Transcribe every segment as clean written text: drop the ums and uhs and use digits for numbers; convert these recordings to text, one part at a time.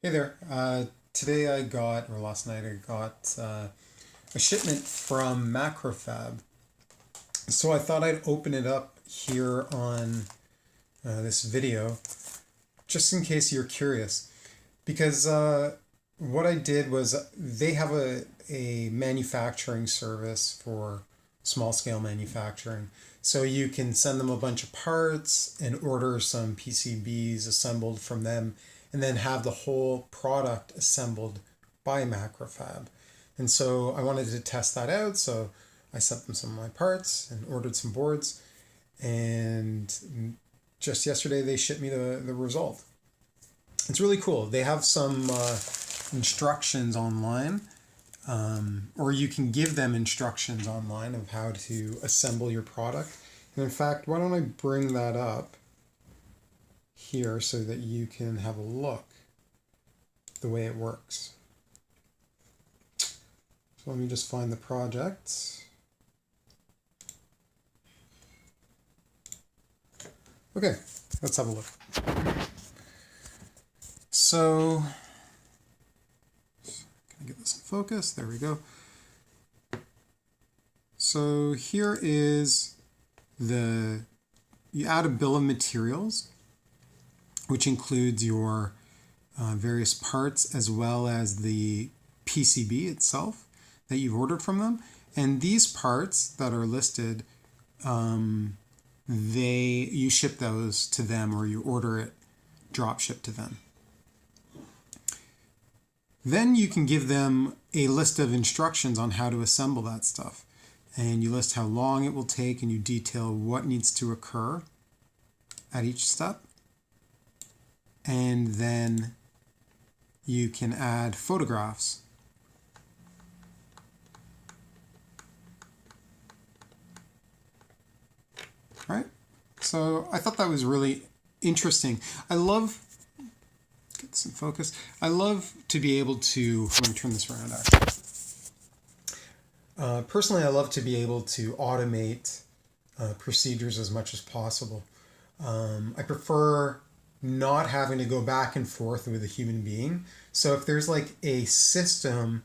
Hey there. Today I got, or last night I got a shipment from MacroFab. So I thought I'd open it up here on this video, just in case you're curious. Because what I did was they have a manufacturing service for small scale manufacturing. So you can send them a bunch of parts and order some PCBs assembled from them, and then have the whole product assembled by MacroFab. And so I wanted to test that out, so I sent them some of my parts and ordered some boards, and just yesterday they shipped me the result. It's really cool. They have some instructions online, or you can give them instructions online of how to assemble your product. And in fact, why don't I bring that up here so that you can have a look the way it works. So let me just find the project. Okay, let's have a look. So, can I get this in focus? There we go. So here is you add a bill of materials, which includes your various parts as well as the PCB itself that you've ordered from them. And these parts that are listed, you ship those to them, or you order it drop ship to them. Then you can give them a list of instructions on how to assemble that stuff. And you list how long it will take, and you detail what needs to occur at each step. And then you can add photographs. Right? So I thought that was really interesting. Get this in focus. I love to be able to, let me turn this around actually. Personally, I love to be able to automate procedures as much as possible. I prefer not having to go back and forth with a human being. So if there's like a system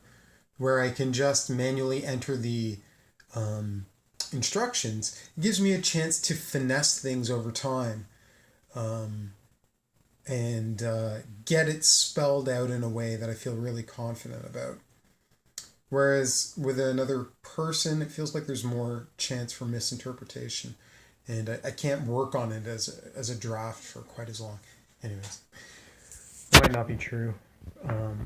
where I can just manually enter the instructions, it gives me a chance to finesse things over time and get it spelled out in a way that I feel really confident about. Whereas with another person, it feels like there's more chance for misinterpretation. And I can't work on it as a draft for quite as long. Anyways, it might not be true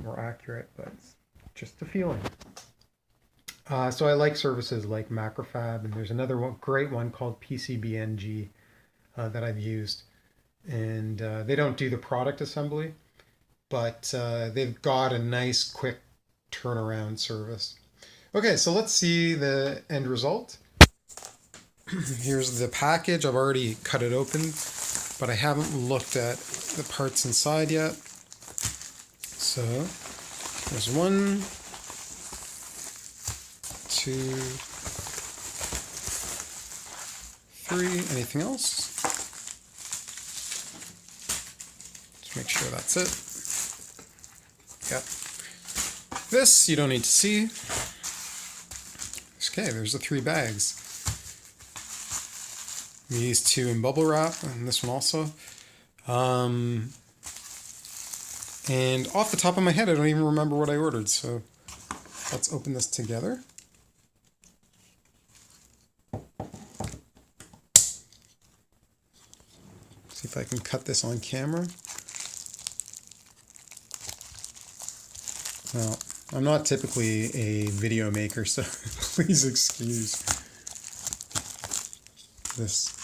or accurate, but it's just a feeling. So I like services like MacroFab, and there's another great one called PCBNG that I've used. And they don't do the product assembly, but they've got a nice, quick turnaround service. Okay, so let's see the end result. Here's the package. I've already cut it open, but I haven't looked at the parts inside yet. So there's 1, 2, 3. Anything else? Just make sure that's it. Yep. This you don't need to see. Okay, there's the 3 bags. These 2 in bubble wrap, and this one also. And off the top of my head, I don't even remember what I ordered, so let's open this together. See if I can cut this on camera. Well, I'm not typically a video maker, so please excuse this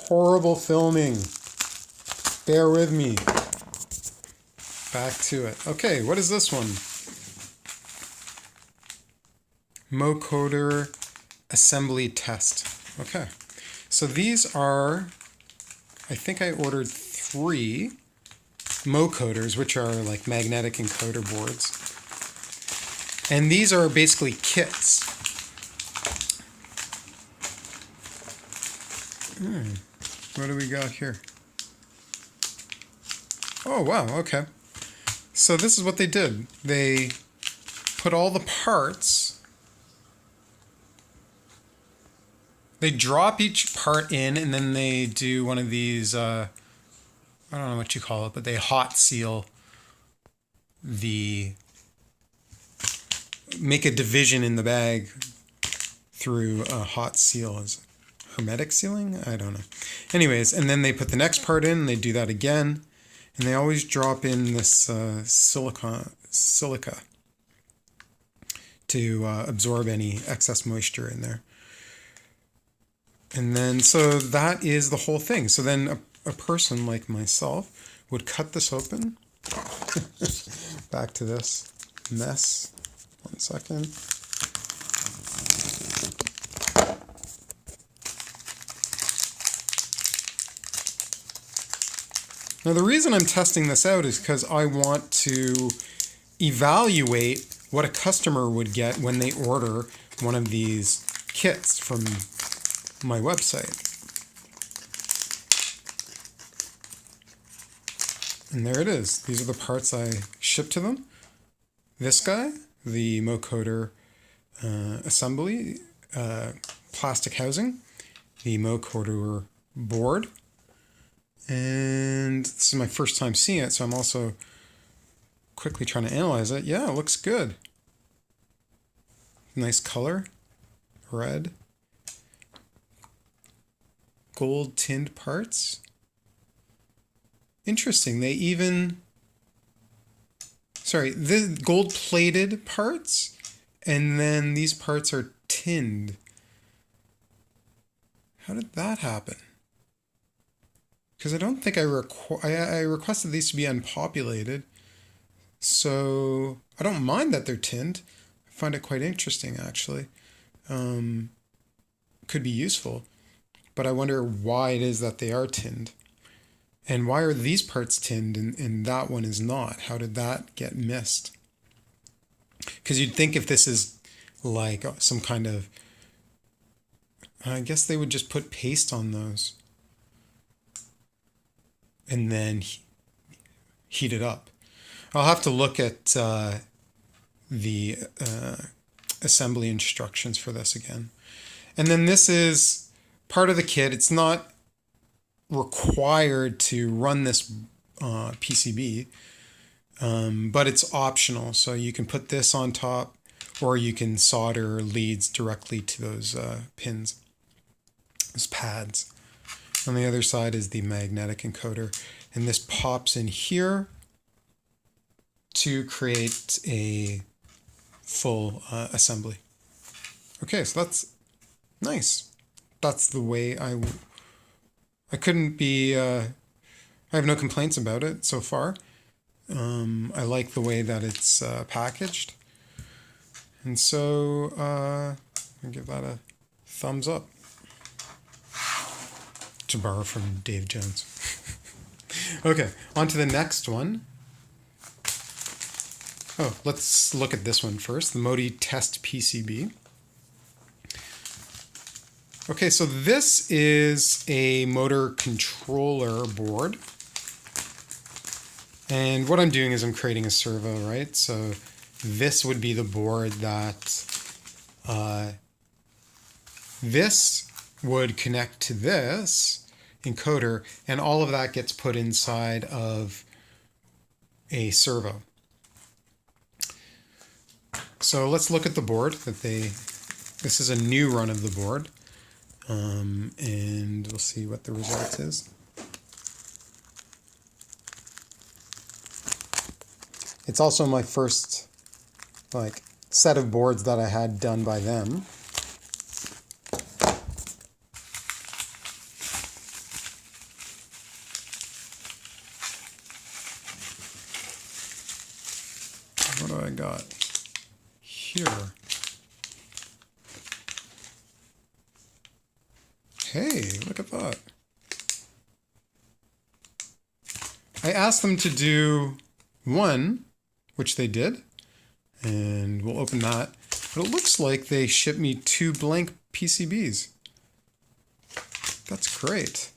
horrible filming. Bear with me. Back to it. Okay, what is this one? Encoder assembly test. Okay, so these are, I think I ordered 3 encoders, which are like magnetic encoder boards. And these are basically kits. What do we got here? Oh, wow, okay. So this is what they did. They put all the parts, they drop each part in, and then they do one of these, I don't know what you call it, but they hot seal make a division in the bag through a hot seal. Is it hermetic sealing? I don't know. Anyways, and then they put the next part in, and they do that again. And they always drop in this silica to absorb any excess moisture in there. And then, so that is the whole thing. So then a person like myself would cut this open. Back to this mess. 1 second. Now the reason I'm testing this out is because I want to evaluate what a customer would get when they order one of these kits from my website. And there it is. These are the parts I ship to them. This guy, the MacroFab assembly, plastic housing, the MacroFab board. And this is my first time seeing it, so I'm also quickly trying to analyze it. Yeah, it looks good. Nice color. Red. Gold tinned parts. Interesting. They even... Sorry, the gold plated parts, and then these parts are tinned. How did that happen? Because I don't think I requested these to be unpopulated, so I don't mind that they're tinned. I find it quite interesting, actually. Could be useful, but I wonder why it is that they are tinned. And why are these parts tinned and that one is not? How did that get missed? Because you'd think if this is like some kind of... I guess they would just put paste on those. And then heat it up. I'll have to look at the assembly instructions for this again. And then this is part of the kit. It's not required to run this PCB, but it's optional. So you can put this on top, or you can solder leads directly to those pins, those pads. On the other side is the magnetic encoder, and this pops in here to create a full assembly. Okay, so that's nice. That's the way I couldn't be, I have no complaints about it so far. I like the way that it's packaged. And so I'll give that a thumbs up. To borrow from Dave Jones. Okay, on to the next one. Oh, let's look at this one first, the Modi Test PCB. Okay, so this is a motor controller board. And what I'm doing is I'm creating a servo, right? So this would be the board that this would connect to this encoder, and all of that gets put inside of a servo. So let's look at the board that this is a new run of the board, and we'll see what the result is. It's also my first set of boards that I had done by them. What do I got here? Hey, look at that. I asked them to do one, which they did, and we'll open that. But it looks like they shipped me 2 blank PCBs. That's great.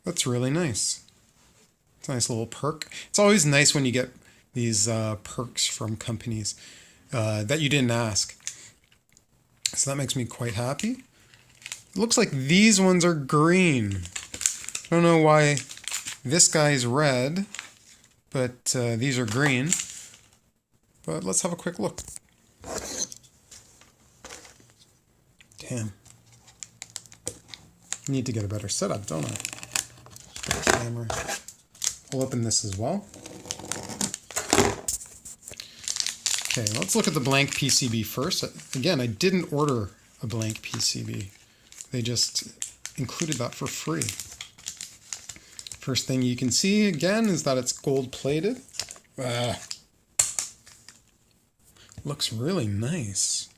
That's really nice. It's a nice little perk. It's always nice when you get these perks from companies that you didn't ask. So that makes me quite happy. It looks like these ones are green. I don't know why this guy's red, but these are green. But let's have a quick look. Damn. Need to get a better setup, don't I? The camera. I'll open this as well. Okay, let's look at the blank PCB first. Again, I didn't order a blank PCB. They just included that for free. First thing you can see, again, is that it's gold-plated. Looks really nice.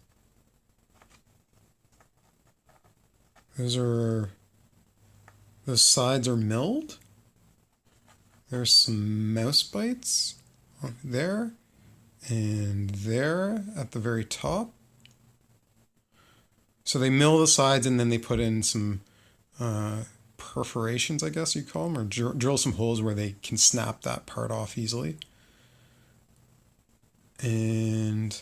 Those sides are milled. There's some mouse bites there and there at the very top. So they mill the sides and then they put in some perforations, I guess you call them, or drill some holes where they can snap that part off easily. And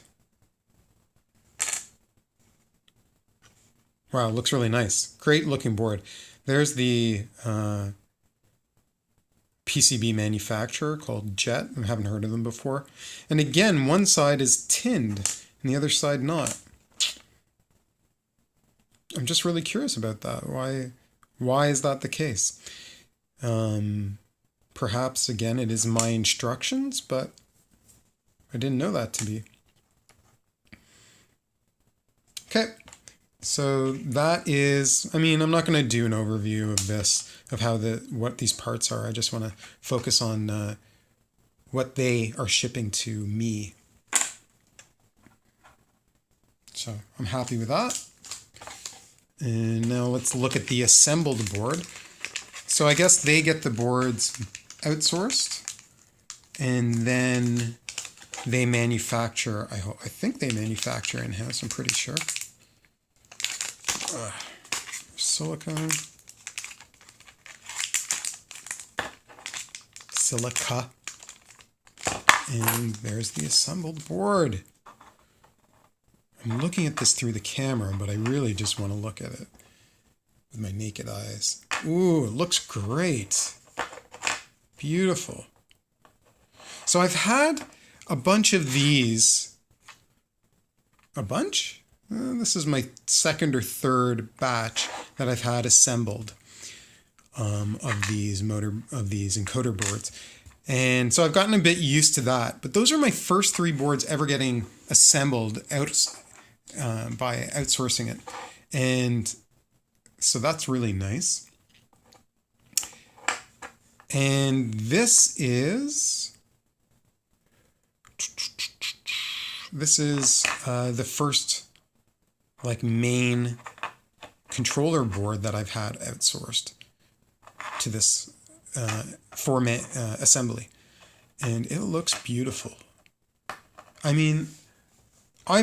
wow, it looks really nice. Great looking board. There's the PCB manufacturer called Jet. I haven't heard of them before. And again, one side is tinned and the other side not. I'm just really curious about that. Why is that the case? Perhaps, again, it is my instructions, but I didn't know that to be. Okay, so that is, I mean, I'm not going to do an overview of this, of how what these parts are. I just want to focus on what they are shipping to me. So I'm happy with that. And now let's look at the assembled board. So I guess they get the boards outsourced and then they manufacture, I think they manufacture in-house, I'm pretty sure. Silicone. Silica. And there's the assembled board. I'm looking at this through the camera, but I really just want to look at it with my naked eyes. Ooh, it looks great. Beautiful. So I've had a bunch of these. A bunch? This is my second or third batch that I've had assembled of these encoder boards. And so I've gotten a bit used to that. But those are my first 3 boards ever getting assembled by outsourcing it. And so that's really nice. And this is the first like main controller board that I've had outsourced to this format assembly, and it looks beautiful. I mean, I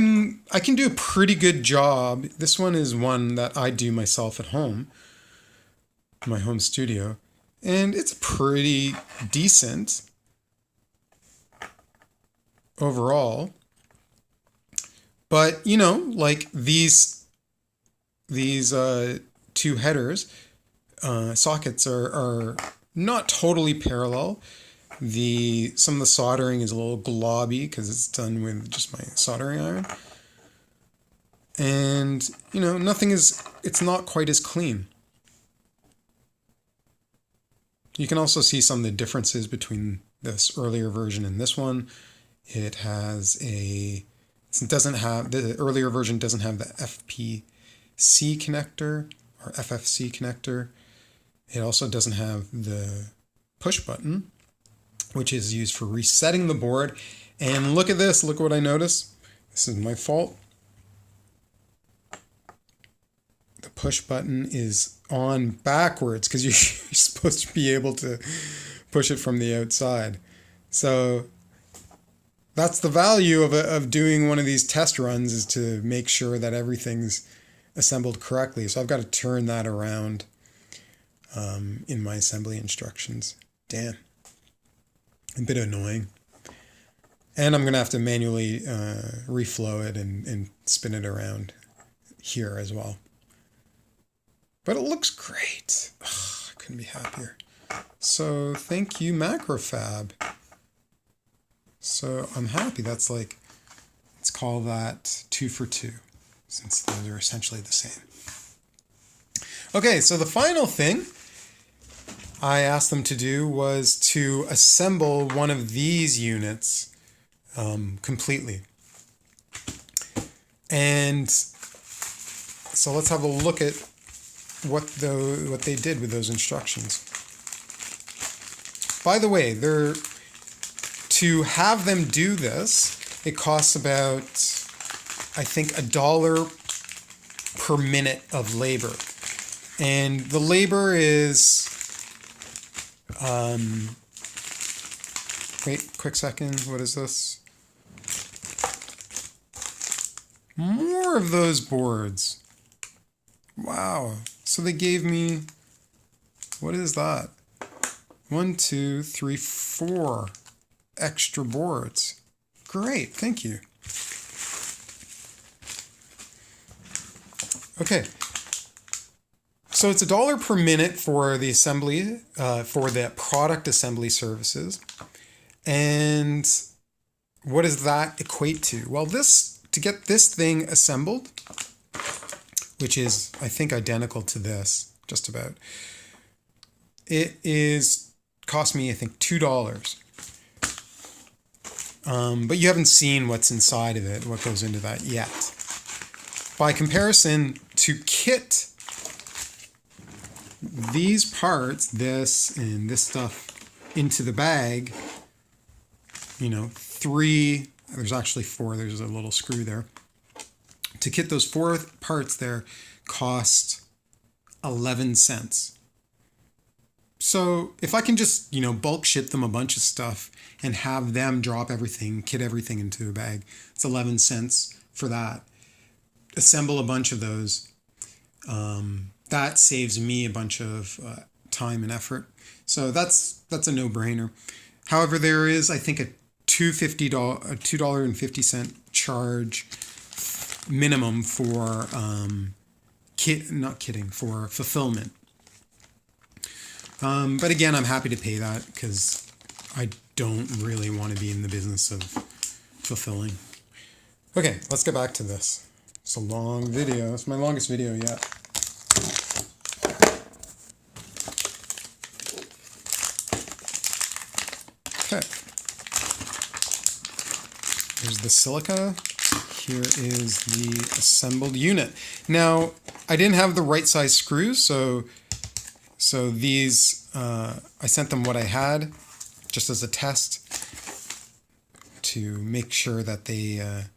can do a pretty good job. This one is one that I do myself at home, my home studio, and it's pretty decent overall. But you know, like these 2 headers sockets are not totally parallel. Some of the soldering is a little globby because it's done with just my soldering iron. And, you know, it's not quite as clean. You can also see some of the differences between this earlier version and this one. The earlier version doesn't have the FPC connector or FFC connector. It also doesn't have the push button, which is used for resetting the board. And look at this, look what I noticed. This is my fault. The push button is on backwards because you're supposed to be able to push it from the outside. So that's the value of doing one of these test runs, is to make sure that everything's assembled correctly. So I've got to turn that around in my assembly instructions. Damn. A bit annoying. And I'm going to have to manually reflow it and spin it around here as well. But it looks great. Ugh, I couldn't be happier. So thank you, MacroFab. So I'm happy. That's like, let's call that 2 for 2, since those are essentially the same. Okay, so the final thing I asked them to do was to assemble one of these units completely. And so let's have a look at what they did with those instructions. By the way, to have them do this, it costs about, I think, $1 per minute of labor. And the labor is, wait, quick second, what is this? More of those boards. Wow. So they gave me, what is that? 1, 2, 3, 4 extra boards. Great, thank you. Okay. So it's $1 per minute for the assembly, for the product assembly services. And what does that equate to? Well, to get this thing assembled, which is, I think, identical to this, just about, it cost me, I think, $2. But you haven't seen what's inside of it, what goes into that yet. By comparison, to kit these parts, this and this stuff, into the bag, you know, there's actually 4, there's a little screw there. To kit those 4 parts there cost 11 cents. So if I can just, you know, bulk ship them a bunch of stuff and have them drop everything, kit everything into a bag, it's 11 cents for that. Assemble a bunch of those. That saves me a bunch of time and effort. So that's a no-brainer. However, there is, I think, a $2.50 charge minimum for for fulfillment. But again, I'm happy to pay that because I don't really want to be in the business of fulfilling. Okay, let's get back to this. It's a long video. It's my longest video yet. Okay. Here's the silica. Here is the assembled unit. Now, I didn't have the right size screws, so these, I sent them what I had, just as a test, to make sure that they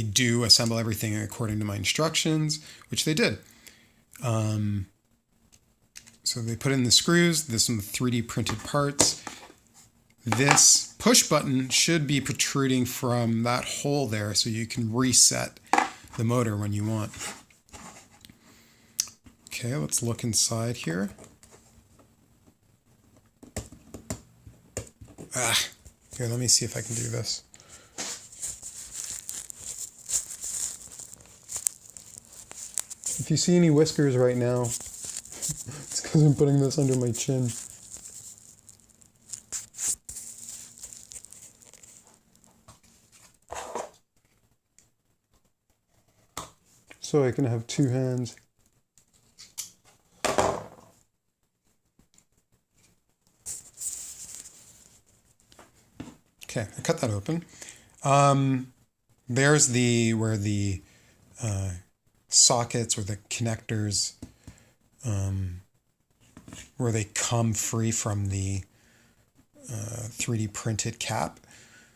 do assemble everything according to my instructions, which they did. So they put in the screws. This is some 3D printed parts. This push button should be protruding from that hole there, so you can reset the motor when you want. Okay, let's look inside here. Here, let me see if I can do this. If you see any whiskers right now, it's because I'm putting this under my chin. So I can have 2 hands. Okay, I cut that open. There's where the sockets or the connectors, where they come free from the 3D printed cap,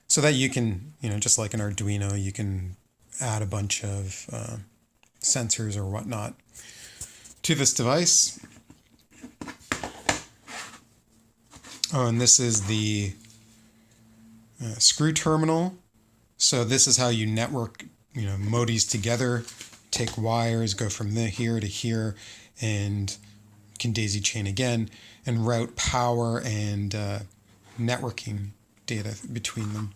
so that you can, just like an Arduino, you can add a bunch of sensors or whatnot to this device. Oh, and this is the screw terminal. So this is how you network, modis together, take wires, go from here to here, and can daisy chain again, and route power and networking data between them.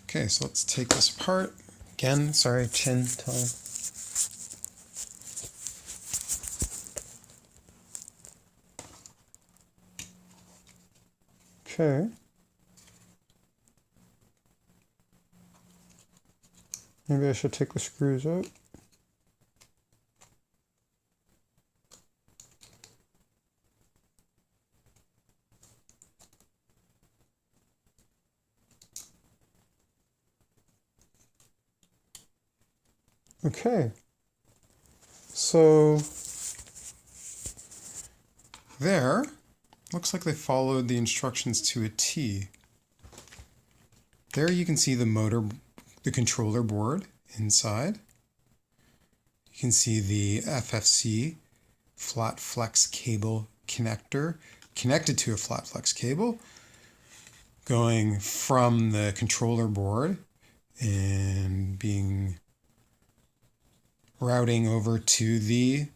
Okay, so let's take this apart. Again, sorry, chin time. Okay. Maybe I should take the screws out. Okay, so there, looks like they followed the instructions to a T. There you can see the motor, the controller board inside. You can see the FFC flat flex cable connector connected to a flat flex cable going from the controller board and being routing over to the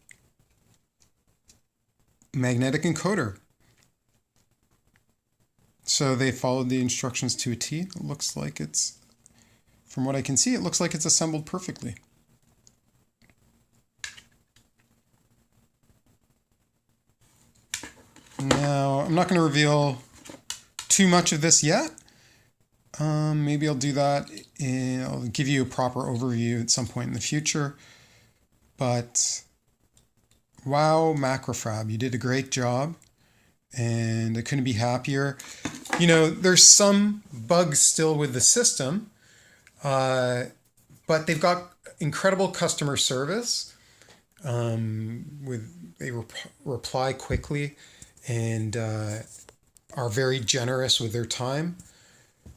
magnetic encoder. So they followed the instructions to a T. It looks like it's, from what I can see, it looks like it's assembled perfectly. Now, I'm not going to reveal too much of this yet. Maybe I'll do that. I'll give you a proper overview at some point in the future. But wow, MacroFab, you did a great job, and I couldn't be happier. You know, there's some bugs still with the system, but they've got incredible customer service. They reply quickly and are very generous with their time,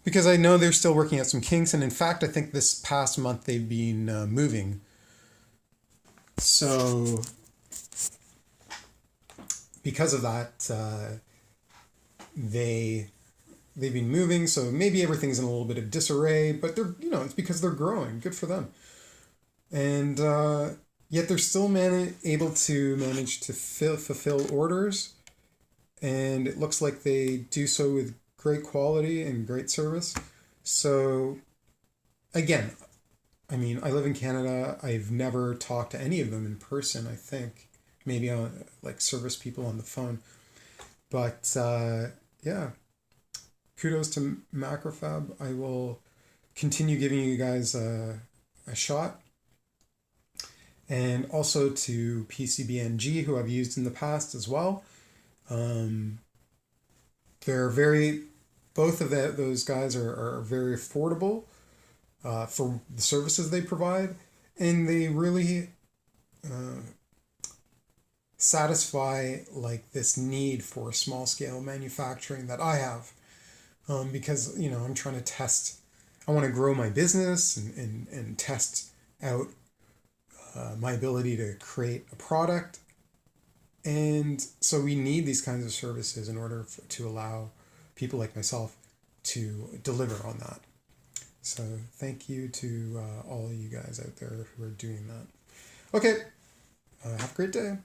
because I know they're still working out some kinks. And in fact, I think this past month they've been moving. So because of that, they've been moving. So maybe everything's in a little bit of disarray, but they're, you know, it's because they're growing. Good for them. And yet they're still able to manage to fulfill orders. And it looks like they do so with great quality and great service. So again, I mean, I live in Canada. I've never talked to any of them in person, I think. Maybe on like service people on the phone. But yeah, kudos to MacroFab. I will continue giving you guys a shot. And also to PCBNG, who I've used in the past as well. Both of those guys are very affordable for the services they provide, and they really satisfy like this need for small scale manufacturing that I have, because, you know, I'm trying to test. I want to grow my business and test out my ability to create a product. And so we need these kinds of services in order to allow people like myself to deliver on that. So thank you to all of you guys out there who are doing that. Okay, have a great day.